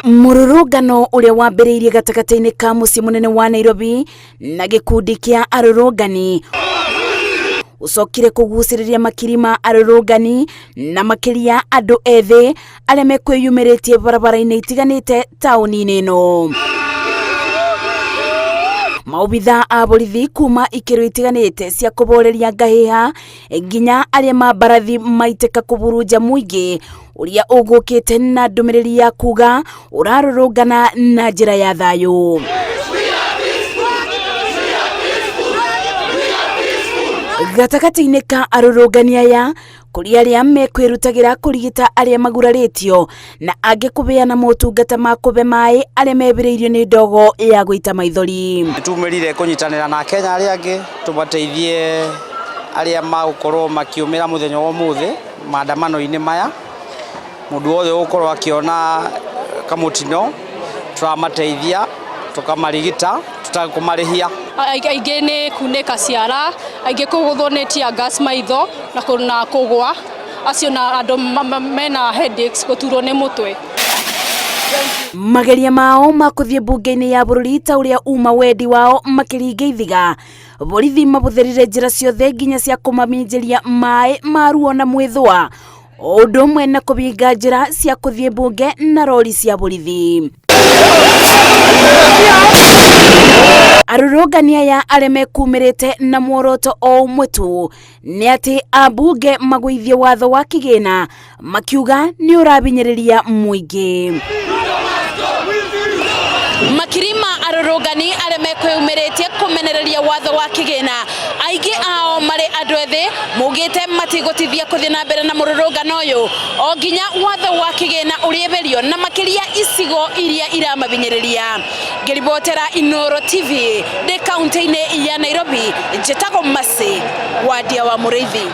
Mururungano uria wambiriirie gatagati-ini ka mucii munene wa Nairobi na gikundi kia arurungani ucokire kuguciriria makiri ma arurungani na makiria andu ethi aria mekwiyumiritie barabara-ini itiganite tauni-ini ino. Maobitha a borithi kuma ikiro itiganite cia kuboreria ngahiha nginya aria mabarathi maiteka kuburuja muingi uria ugukite na ndumiriri ya kuga urarurungana na njira ya thayu. Gatagati-ini ka arurungani aya kuri aria mekwirutagira kurigita aria maguraritio na angi kubeana motungata ma kube mai aria mebiriirio ni ndogo ya guita maithori. Tumirire kunyitanira na Kenya aria angi tubateithie aria magukorwo makiumira muthenya wa muthi maandamano-ini maya. Mundu wothe ukorwo akiona kamutino turamateithia tukamarigita tutakumarihia. Aingi ni kuneka ciara, aingi kuguthwo ni tia gas maitho na kugwa, acio na andu mena headaches guturwo ni mutwe. Mageria mao makuthie bunge-ini ya bururi ta uria uma wendi wao makiringa ithiga. Borithi mabutherire njira ciothe nginya cia kumaminjiria mai maruo na mwithwa undu umwe na kubinga njira cia kuthie bunge na rori cia borithi. Arurungani aya aria mekumirite na muoroto o umwe tu ni ati abunge magwithie watho wa kigina makiuga ni urabinyiriria muingi. Makirima arurungani aria mekwiyumiritie kumenereria watho wa kigina aingi ao mari andu ethi mugite matigutithia kuthia na mbere na mururungano uyu o nginya watho wa kigina urieberio na makiria icigo iria iramabinyiriria. Ngiribotera Inooro TV de kaunti-ini ya Nairobi, njetago Masi wa Dia wa Muriithi.